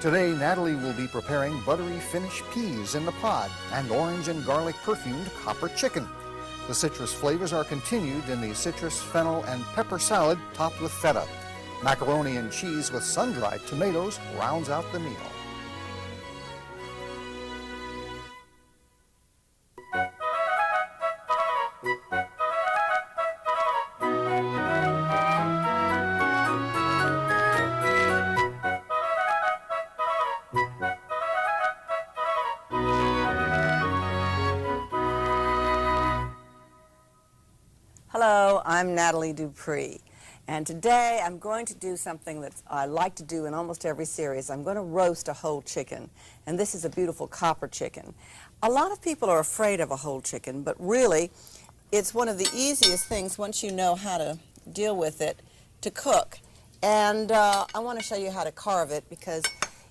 Today, Nathalie will be preparing buttery Finnish peas in the pod and orange and garlic perfumed copper chicken. The citrus flavors are continued in the citrus, fennel, and pepper salad topped with feta. Macaroni and cheese with sun-dried tomatoes rounds out the meal. Hello, I'm Nathalie Dupree, and today I'm going to do something that I like to do in almost every series. I'm going to roast a whole chicken, and this is a beautiful copper chicken. A lot of people are afraid of a whole chicken, but really it's one of the easiest things once you know how to deal with it to cook. And I want to show you how to carve it, because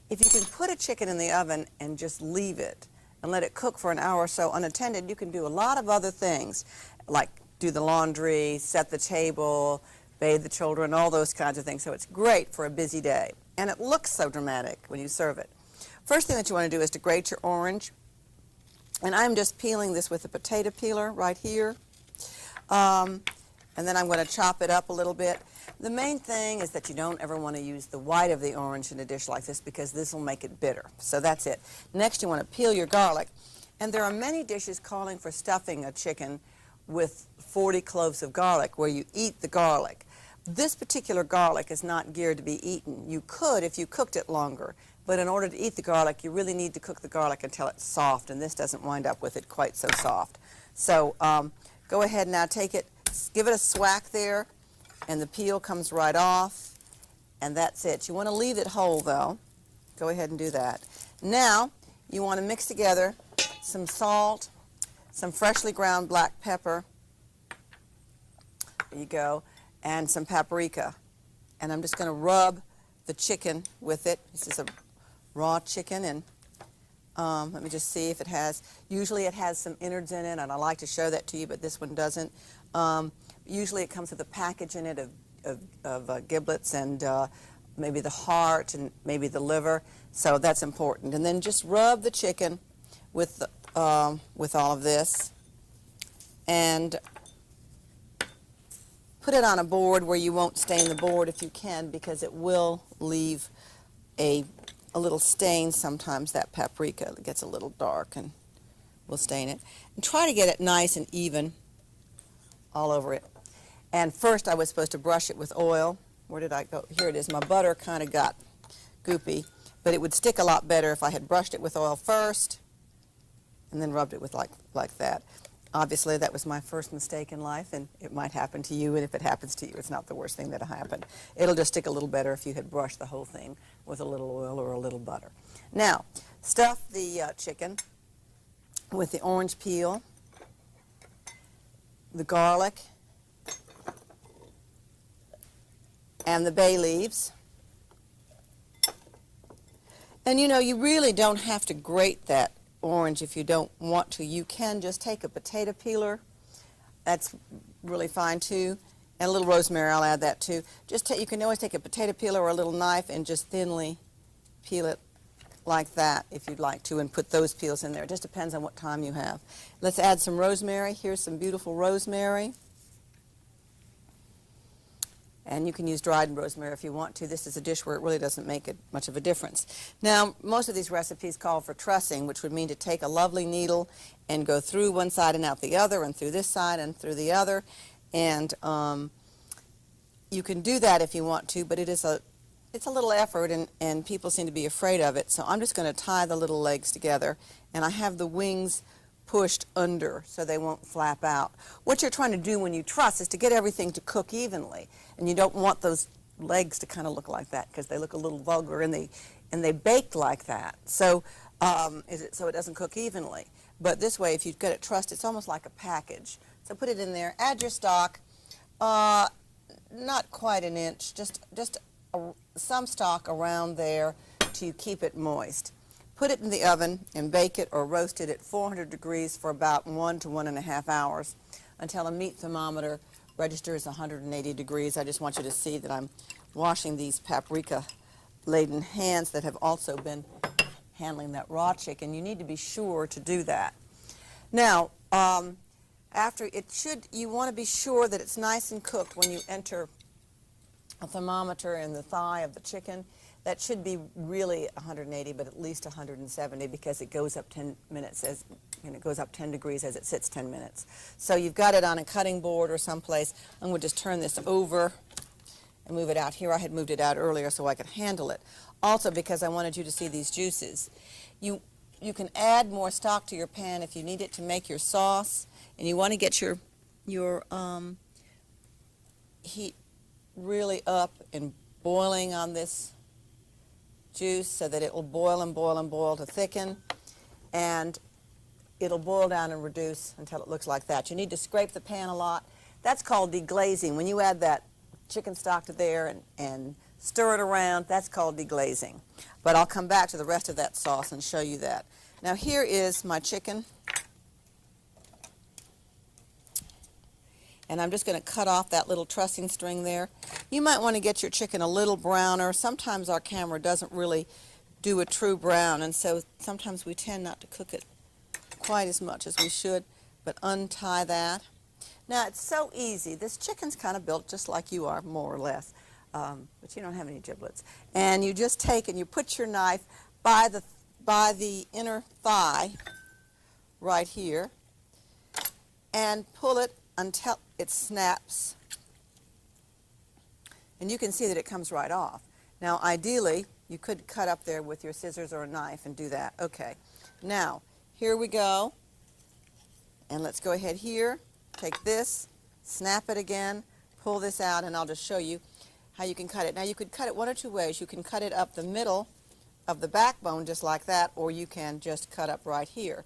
if you can put a chicken in the oven and just leave it and let it cook for an hour or so unattended, you can do a lot of other things, like do the laundry, set the table, bathe the children, all those kinds of things. So it's great for a busy day. And it looks so dramatic when you serve it. First thing that you want to do is to grate your orange. And I'm just peeling this with a potato peeler right here. And then I'm going to chop it up a little bit. The main thing is that you don't ever want to use the white of the orange in a dish like this, because this will make it bitter. So that's it. Next, you want to peel your garlic. And there are many dishes calling for stuffing a chicken with 40 cloves of garlic, where you eat the garlic. This particular garlic is not geared to be eaten. You could if you cooked it longer, but in order to eat the garlic, you really need to cook the garlic until it's soft, and this doesn't wind up with it quite so soft. So go ahead now, take it, give it a swack there, and the peel comes right off, and that's it. You want to leave it whole, though. Go ahead and do that. Now, you want to mix together some salt, some freshly ground black pepper, there you go, and some paprika. And I'm just going to rub the chicken with it. This is a raw chicken, and let me just see if it has, usually it has some innards in it, and I like to show that to you, but this one doesn't. Usually it comes with a package in it of giblets and maybe the heart and maybe the liver, so that's important. And then just rub the chicken with all of this, and put it on a board where you won't stain the board if you can, because it will leave a little stain sometimes. That paprika gets a little dark and will stain it. And try to get it nice and even all over it. And first I was supposed to brush it with oil. Where did I go? Here it is. My butter kind of got goopy, but it would stick a lot better if I had brushed it with oil first and then rubbed it with like that. Obviously, that was my first mistake in life, and it might happen to you, and if it happens to you, it's not the worst thing that'll happen. It'll just stick a little better if you had brushed the whole thing with a little oil or a little butter. Now, stuff the chicken with the orange peel, the garlic, and the bay leaves. And you know, you really don't have to grate that orange if you don't want to. You can just take a potato peeler. That's really fine too. And a little rosemary, I'll add that too. You can always take a potato peeler or a little knife and just thinly peel it like that if you'd like to, and put those peels in there. It just depends on what time you have. Let's add some rosemary. Here's some beautiful rosemary. And you can use dried rosemary if you want to. This is a dish where it really doesn't make much of a difference. Now, most of these recipes call for trussing, which would mean to take a lovely needle and go through one side and out the other, and through this side and through the other. And you can do that if you want to, but it's a little effort, and people seem to be afraid of it. So I'm just going to tie the little legs together, and I have the wings pushed under so they won't flap out. What you're trying to do when you truss is to get everything to cook evenly, and you don't want those legs to kind of look like that, because they look a little vulgar, and they bake like that. So so it doesn't cook evenly. But this way, if you get it trussed, it's almost like a package. So put it in there. Add your stock. Not quite an inch. Just some stock around there to keep it moist. Put it in the oven and bake it or roast it at 400 degrees for about 1 to 1.5 hours until a meat thermometer registers 180 degrees. I just want you to see that I'm washing these paprika laden hands that have also been handling that raw chicken. You need to be sure to do that. Now, you want to be sure that it's nice and cooked when you enter a thermometer in the thigh of the chicken. That should be really 180, but at least 170 because it goes up 10 minutes it goes up 10 degrees as it sits 10 minutes. So you've got it on a cutting board or someplace. I'm going to just turn this over and move it out here. I had moved it out earlier so I could handle it. Also because I wanted you to see these juices. You can add more stock to your pan if you need it to make your sauce, and you want to get your heat really up and boiling on this juice so that it will boil and boil and boil to thicken, and it'll boil down and reduce until it looks like that. You need to scrape the pan a lot. That's called deglazing. When you add that chicken stock to there and stir it around, that's called deglazing. But I'll come back to the rest of that sauce and show you that. Now here is my chicken, and I'm just going to cut off that little trussing string there. You might want to get your chicken a little browner. Sometimes our camera doesn't really do a true brown, and so sometimes we tend not to cook it quite as much as we should, but untie that. Now it's so easy. This chicken's kind of built just like you are, more or less, but you don't have any giblets. And you just take and you put your knife by the inner thigh right here and pull it until it snaps, and you can see that it comes right off. Now ideally you could cut up there with your scissors or a knife and do that. Okay, now here we go, and let's go ahead here, take this, snap it again, pull this out, and I'll just show you how you can cut it. Now you could cut it one or two ways. You can cut it up the middle of the backbone just like that, or you can just cut up right here.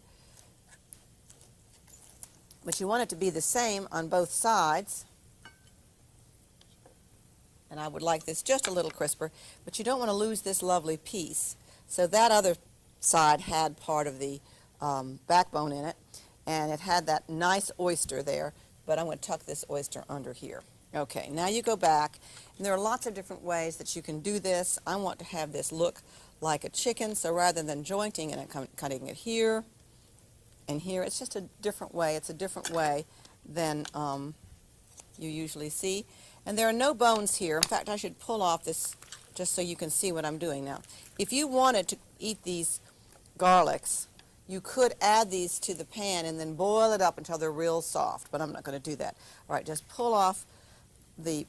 But you want it to be the same on both sides. And I would like this just a little crisper, but you don't want to lose this lovely piece. So that other side had part of the backbone in it, and it had that nice oyster there, but I'm going to tuck this oyster under here. Okay, now you go back, and there are lots of different ways that you can do this. I want to have this look like a chicken, so rather than jointing and cutting it here and here, it's just a different way. It's a different way than you usually see. And there are no bones here. In fact, I should pull off this just so you can see what I'm doing now. If you wanted to eat these garlics, you could add these to the pan and then boil it up until they're real soft, but I'm not going to do that. All right, just pull off the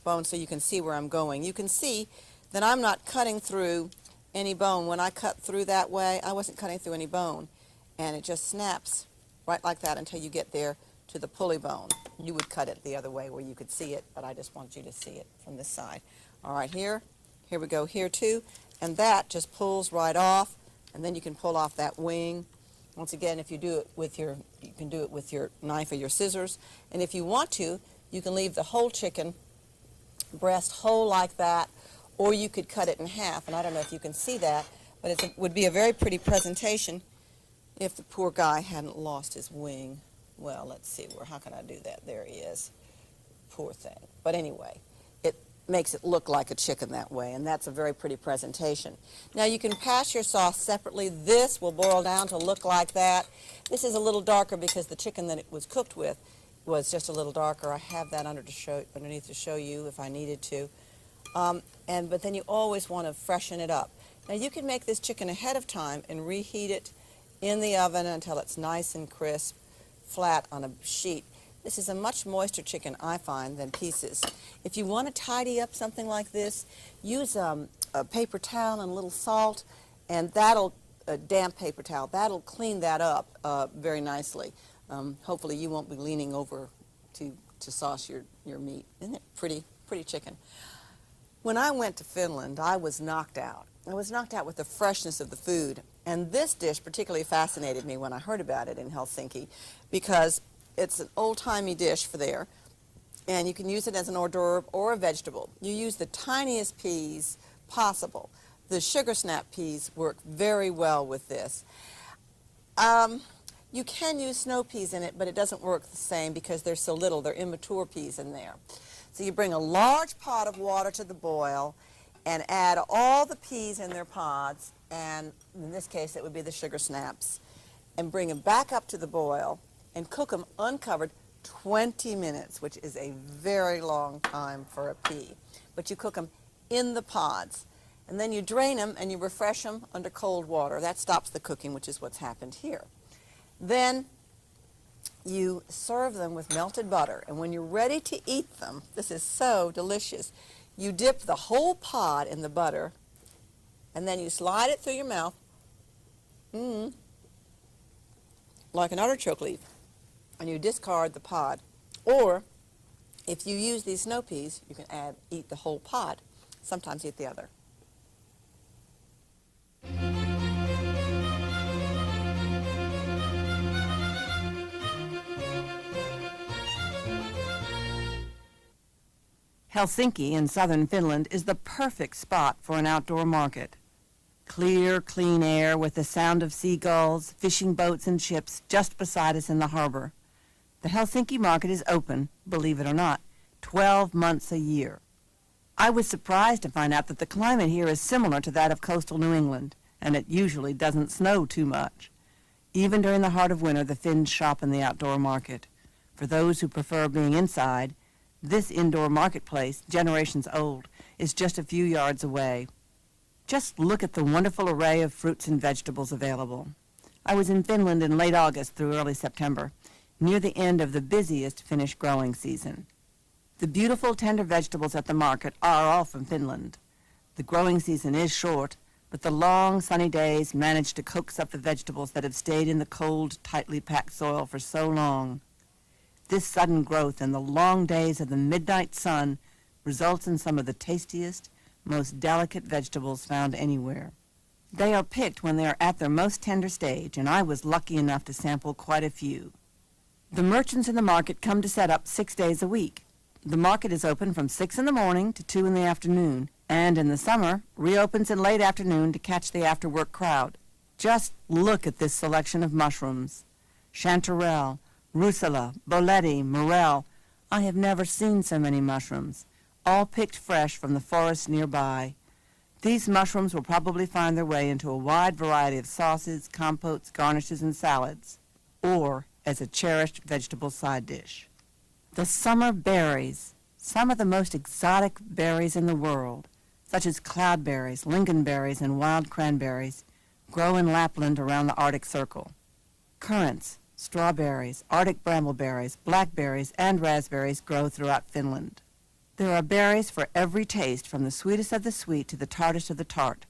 bone so you can see where I'm going. You can see that I'm not cutting through any bone. When I cut through that way, I wasn't cutting through any bone, and it just snaps right like that until you get there to the pulley bone. You would cut it the other way where you could see it, but I just want you to see it from this side. All right, here we go here too, and that just pulls right off, and then you can pull off that wing. Once again, if you do it with you can do it with your knife or your scissors, and if you want to, you can leave the whole chicken breast whole like that, or you could cut it in half, and I don't know if you can see that, but it would be a very pretty presentation if the poor guy hadn't lost his wing. Well, let's see, how can I do that? There he is. Poor thing. But anyway, it makes it look like a chicken that way, and that's a very pretty presentation. Now you can pass your sauce separately. This will boil down to look like that. This is a little darker because the chicken that it was cooked with was just a little darker. I have that underneath to show you if I needed to. But then you always want to freshen it up. Now you can make this chicken ahead of time and reheat it in the oven until it's nice and crisp, flat on a sheet. This is a much moister chicken, I find, than pieces. If you want to tidy up something like this, use a paper towel and a little salt, and a damp paper towel, that'll clean that up very nicely. Hopefully you won't be leaning over to sauce your meat. Isn't it pretty chicken? When I went to Finland, I was knocked out. I was knocked out with the freshness of the food. And this dish particularly fascinated me when I heard about it in Helsinki, because it's an old-timey dish for there, and you can use it as an hors d'oeuvre or a vegetable. You use the tiniest peas possible. The sugar snap peas work very well with this. You can use snow peas in it, but it doesn't work the same because they're so little. They're immature peas in there. So you bring a large pot of water to the boil, and add all the peas in their pods, and in this case it would be the sugar snaps, and bring them back up to the boil and cook them uncovered 20 minutes, which is a very long time for a pea. But you cook them in the pods, and then you drain them and you refresh them under cold water. That stops the cooking, which is what's happened here. Then you serve them with melted butter, and when you're ready to eat them, this is so delicious, you dip the whole pod in the butter, and then you slide it through your mouth, like an artichoke leaf, and you discard the pod. Or, if you use these snow peas, you can eat the whole pod, sometimes eat the other. Helsinki in southern Finland is the perfect spot for an outdoor market. Clear, clean air with the sound of seagulls, fishing boats, and ships just beside us in the harbor. The Helsinki market is open, believe it or not, 12 months a year. I was surprised to find out that the climate here is similar to that of coastal New England, and it usually doesn't snow too much. Even during the heart of winter, the Finns shop in the outdoor market. For those who prefer being inside, this indoor marketplace, generations old, is just a few yards away. Just look at the wonderful array of fruits and vegetables available. I was in Finland in late August through early September, near the end of the busiest Finnish growing season. The beautiful tender vegetables at the market are all from Finland. The growing season is short, but the long sunny days manage to coax up the vegetables that have stayed in the cold, tightly packed soil for so long. This sudden growth and the long days of the midnight sun results in some of the tastiest, most delicate vegetables found anywhere. They are picked when they are at their most tender stage, and I was lucky enough to sample quite a few. The merchants in the market come to set up 6 days a week. The market is open from 6 in the morning to 2 in the afternoon, and in the summer, reopens in late afternoon to catch the after-work crowd. Just look at this selection of mushrooms. Chanterelle, Rucola, Boleti, Morel. I have never seen so many mushrooms, all picked fresh from the forest nearby. These mushrooms will probably find their way into a wide variety of sauces, compotes, garnishes, and salads, or as a cherished vegetable side dish. The summer berries, some of the most exotic berries in the world, such as cloudberries, lingonberries, and wild cranberries, grow in Lapland around the Arctic Circle. Currants, strawberries, Arctic brambleberries, blackberries, and raspberries grow throughout Finland. There are berries for every taste, from the sweetest of the sweet to the tartest of the tart.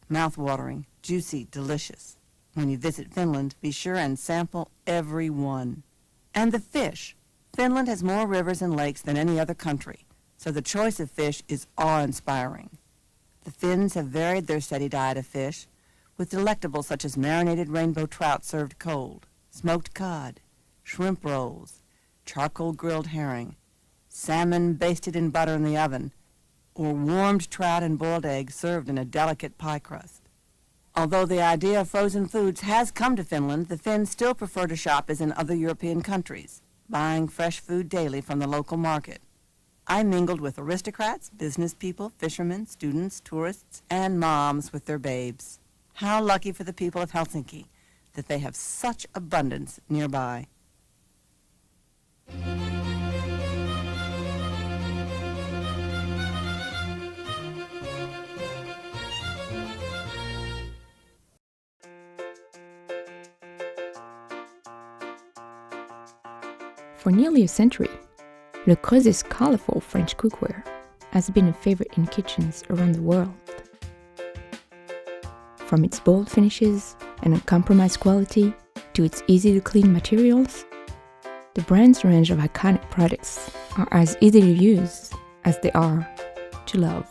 Mouth-watering, juicy, delicious. When you visit Finland, be sure and sample every one. And the fish. Finland has more rivers and lakes than any other country, so the choice of fish is awe-inspiring. The Finns have varied their steady diet of fish, with delectables such as marinated rainbow trout served cold, smoked cod, shrimp rolls, charcoal grilled herring, salmon basted in butter in the oven, or warmed trout and boiled eggs served in a delicate pie crust. Although the idea of frozen foods has come to Finland, the Finns still prefer to shop as in other European countries, buying fresh food daily from the local market. I mingled with aristocrats, business people, fishermen, students, tourists, and moms with their babes. How lucky for the people of Helsinki that they have such abundance nearby. For nearly a century, Le Creuset's colorful French cookware has been a favorite in kitchens around the world. From its bold finishes and uncompromised quality to its easy-to-clean materials, the brand's range of iconic products are as easy to use as they are to love.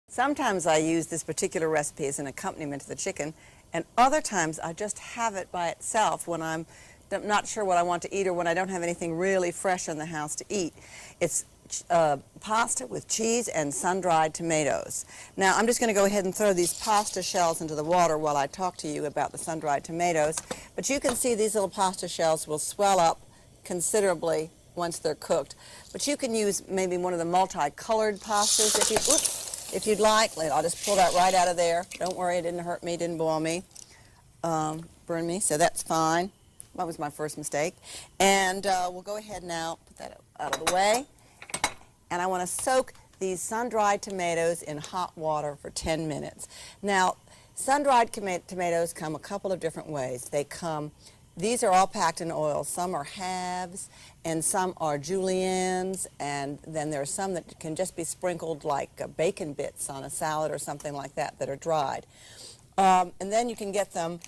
Sometimes I use this particular recipe as an accompaniment to the chicken, and other times I just have it by itself when I'm not sure what I want to eat or when I don't have anything really fresh in the house to eat. It's pasta with cheese and sun-dried tomatoes. Now I'm just going to go ahead and throw these pasta shells into the water while I talk to you about the sun-dried tomatoes. But you can see these little pasta shells will swell up considerably once they're cooked. But you can use maybe one of the multicolored pastas if you'd like. I'll just pull that right out of there. Don't worry, it didn't hurt me, didn't boil me, burn me, so that's fine. That was my first mistake. And we'll go ahead now, put that out of the way. And I want to soak these sun-dried tomatoes in hot water for 10 minutes. Now, sun-dried tomatoes come a couple of different ways. These are all packed in oil. Some are halves, and some are juliennes, and then there are some that can just be sprinkled like bacon bits on a salad or something like that are dried. And then you can get them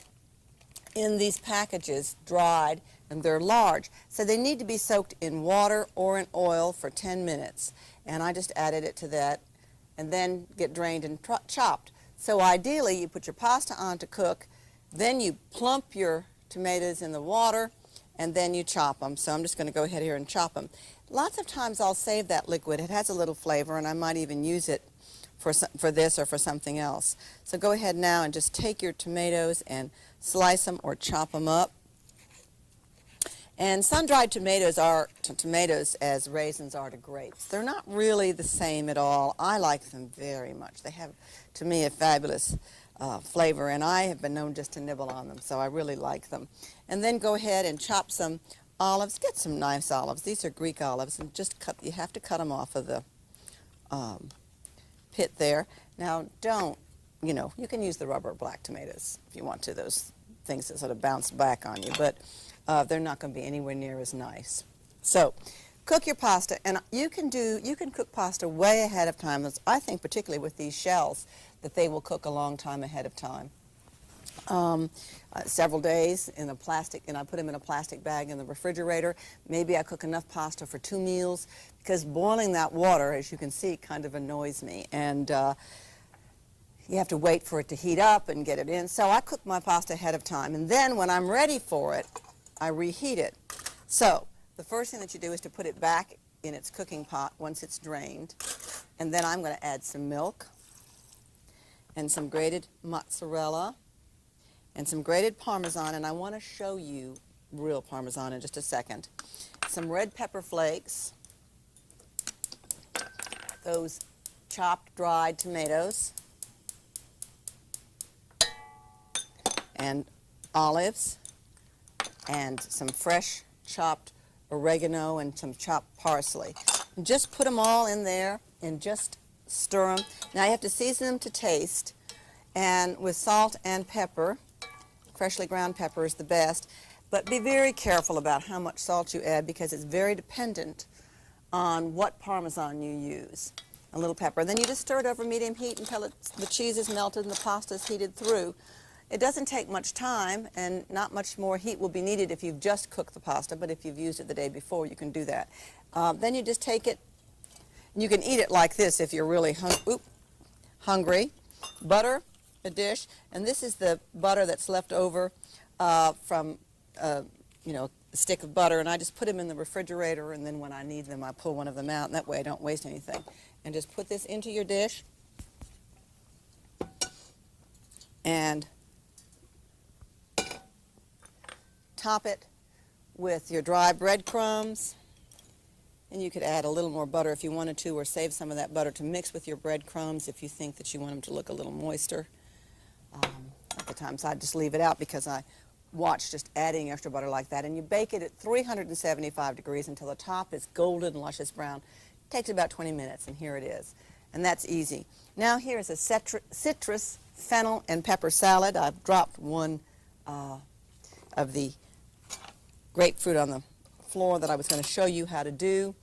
in these packages, dried, and they're large. So they need to be soaked in water or in oil for 10 minutes. And I just added it to that, and then get drained and chopped. So ideally, you put your pasta on to cook, then you plump your tomatoes in the water, and then you chop them. So I'm just going to go ahead here and chop them. Lots of times I'll save that liquid. It has a little flavor, and I might even use it for this or for something else. So go ahead now and just take your tomatoes and slice them or chop them up. And sun-dried tomatoes are to tomatoes as raisins are to grapes. They're not really the same at all. I like them very much. They have, to me, a fabulous flavor, and I have been known just to nibble on them, so I really like them. And then go ahead and chop some olives. Get some nice olives. These are Greek olives, and just cut. You have to cut them off of the pit there. Now, you can use the rubber black tomatoes if you want to. Those things that sort of bounce back on you, but they're not going to be anywhere near as nice. So, cook your pasta, and you can cook pasta way ahead of time. I think particularly with these shells that they will cook a long time ahead of time. Several days in a plastic, and I put them in a plastic bag in the refrigerator. Maybe I cook enough pasta for 2 meals, because boiling that water, as you can see, kind of annoys me. And you have to wait for it to heat up and get it in. So I cook my pasta ahead of time, and then when I'm ready for it, I reheat it. So the first thing that you do is to put it back in its cooking pot once it's drained, and then I'm going to add some milk and some grated mozzarella and some grated Parmesan, and I want to show you real Parmesan in just a second. Some red pepper flakes, those chopped dried tomatoes, and olives, and some fresh chopped oregano and some chopped parsley. And just put them all in there and just stir them. Now you have to season them to taste, and with salt and pepper. Freshly ground pepper is the best, but be very careful about how much salt you add, because it's very dependent on what Parmesan you use. A little pepper. Then you just stir it over medium heat until the cheese is melted and the pasta is heated through. It doesn't take much time, and not much more heat will be needed if you've just cooked the pasta, but if you've used it the day before, you can do that. Then you just take it, and you can eat it like this if you're really hungry. Butter a dish, and this is the butter that's left over from a stick of butter, and I just put them in the refrigerator, and then when I need them I pull one of them out, and that way I don't waste anything. And just put this into your dish, and top it with your dry breadcrumbs, and you could add a little more butter if you wanted to, or save some of that butter to mix with your breadcrumbs if you think that you want them to look a little moister. At the times I just leave it out, because I watch just adding extra butter like that. And you bake it at 375 degrees until the top is golden, luscious brown. It takes about 20 minutes, and here it is. And that's easy. Now here's a citrus, fennel, and pepper salad. I've dropped one of the grapefruit on the floor that I was going to show you how to do.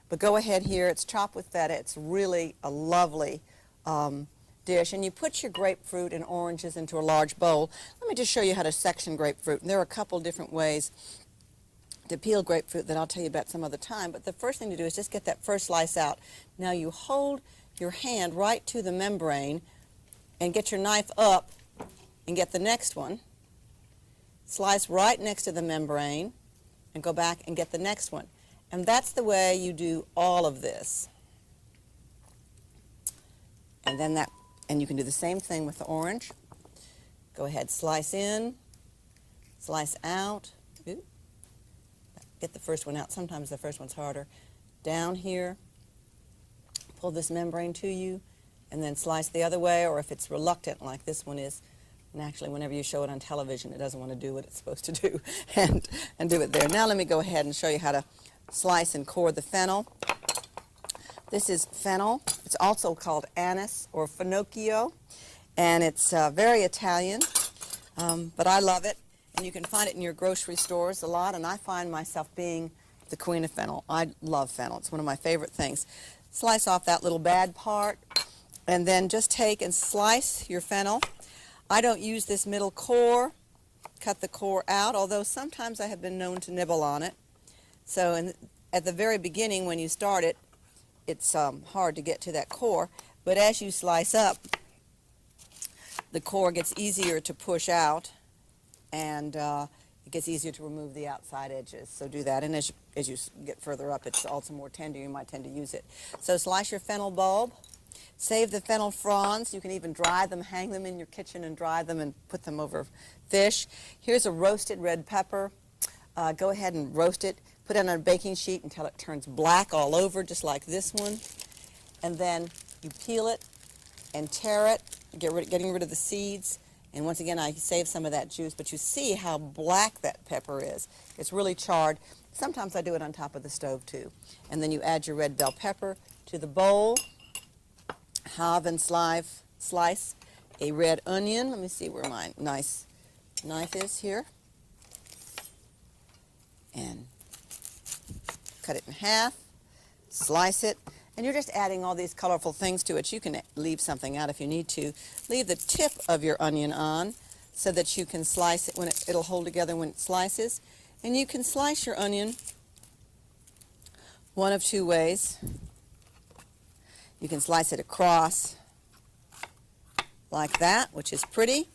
But go ahead here. It's chopped with feta. It's really a lovely dish, and you put your grapefruit and oranges into a large bowl. Let me just show you how to section grapefruit. And there are a couple different ways to peel grapefruit that I'll tell you about some other time, but the first thing to do is just get that first slice out. Now you hold your hand right to the membrane and get your knife up and get the next one. Slice right next to the membrane and go back and get the next one. And that's the way you do all of this. And then and you can do the same thing with the orange. Go ahead, slice in, slice out. Ooh. get the first one out. Sometimes the first one's harder. Down here, pull this membrane to you, and then slice the other way, or if it's reluctant like this one is, and actually whenever you show it on television, it doesn't want to do what it's supposed to do, and do it there. Now let me go ahead and show you how to slice and core the fennel. This is fennel. It's also called anise or finocchio, and it's very Italian, but I love it, and you can find it in your grocery stores a lot, and I find myself being the queen of fennel. I love fennel. It's one of my favorite things. Slice off that little bad part, and then just take and slice your fennel. I don't use this middle core. Cut the core out, although sometimes I have been known to nibble on it. So at the very beginning when you start it, it's hard to get to that core, but as you slice up, the core gets easier to push out, and it gets easier to remove the outside edges. So do that, and as you get further up, it's also more tender. You might tend to use it. So slice your fennel bulb. Save the fennel fronds. You can even dry them, hang them in your kitchen and dry them and put them over fish. Here's a roasted red pepper. Go ahead and roast it. Put it on a baking sheet until it turns black all over, just like this one. And then you peel it and tear it, getting rid of the seeds. And once again, I save some of that juice, but you see how black that pepper is. It's really charred. Sometimes I do it on top of the stove too. And then you add your red bell pepper to the bowl. Halve and slice a red onion. Let me see where my nice knife is here. And cut it in half, slice it, and you're just adding all these colorful things to it. You can leave something out if you need to. Leave the tip of your onion on so that you can slice it when it'll hold together when it slices. And you can slice your onion one of two ways. You can slice it across like that, which is pretty,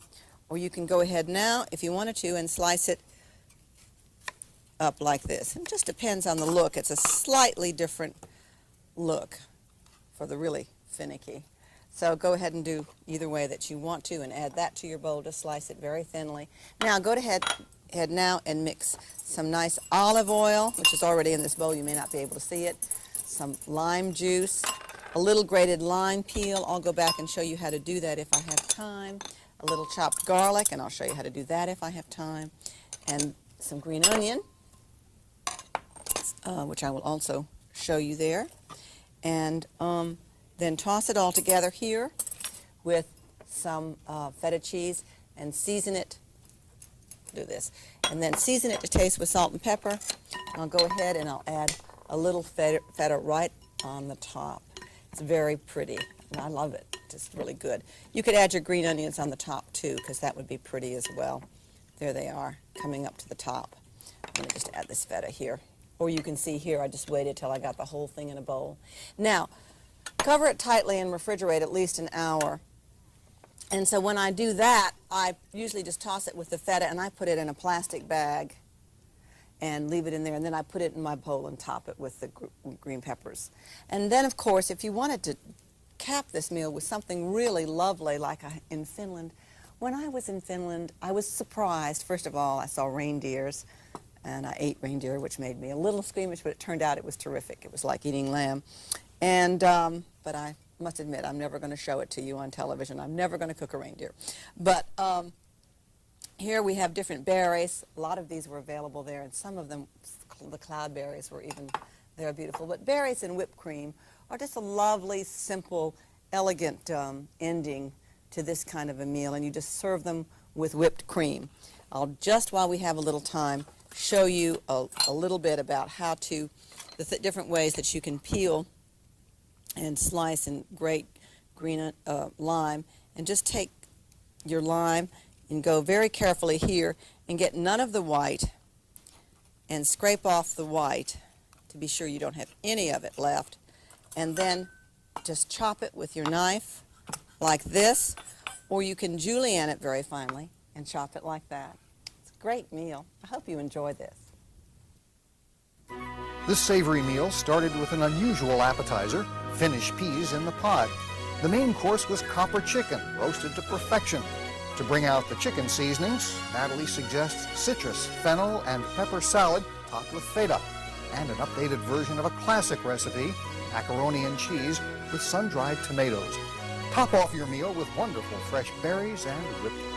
or you can go ahead now, if you wanted to, and slice it up like this. It just depends on the look. It's a slightly different look for the really finicky. So go ahead and do either way that you want to and add that to your bowl. Just slice it very thinly. Now go ahead now and mix some nice olive oil, which is already in this bowl. You may not be able to see it. Some lime juice, a little grated lime peel. I'll go back and show you how to do that if I have time. A little chopped garlic, and I'll show you how to do that if I have time. And some green onion, which I will also show you there. And then toss it all together here with some feta cheese and season it. Do this. And then season it to taste with salt and pepper. I'll go ahead and I'll add a little feta right on the top. It's very pretty, and I love it. It's really good. You could add your green onions on the top too, because that would be pretty as well. There they are, coming up to the top. I'm going to just add this feta here. Or you can see here, I just waited till I got the whole thing in a bowl. Now, cover it tightly and refrigerate at least an hour. And so when I do that, I usually just toss it with the feta, and I put it in a plastic bag and leave it in there, and then I put it in my bowl and top it with the green peppers. And then, of course, if you wanted to cap this meal with something really lovely, like in Finland, when I was in Finland, I was surprised. First of all, I saw reindeers, and I ate reindeer, which made me a little squeamish, but it turned out it was terrific. It was like eating lamb. And but I must admit, I'm never going to show it to you on television. I'm never going to cook a reindeer. But here we have different berries. A lot of these were available there, and some of them, the cloudberries, were even, they're beautiful. But berries and whipped cream are just a lovely, simple, elegant ending to this kind of a meal, and you just serve them with whipped cream. I'll just, while we have a little time, show you a little bit about how to, the different ways that you can peel and slice and grate green lime, and just take your lime and go very carefully here and get none of the white and scrape off the white to be sure you don't have any of it left, and then just chop it with your knife like this, or you can julienne it very finely and chop it like that. It's a great meal. I hope you enjoy this. This savory meal started with an unusual appetizer, Finnish peas in the pod. The main course was copper chicken, roasted to perfection. To bring out the chicken seasonings, Nathalie suggests citrus, fennel, and pepper salad topped with Feta, and an updated version of a classic recipe, macaroni and cheese with sun-dried tomatoes. Top off your meal with wonderful fresh berries and whipped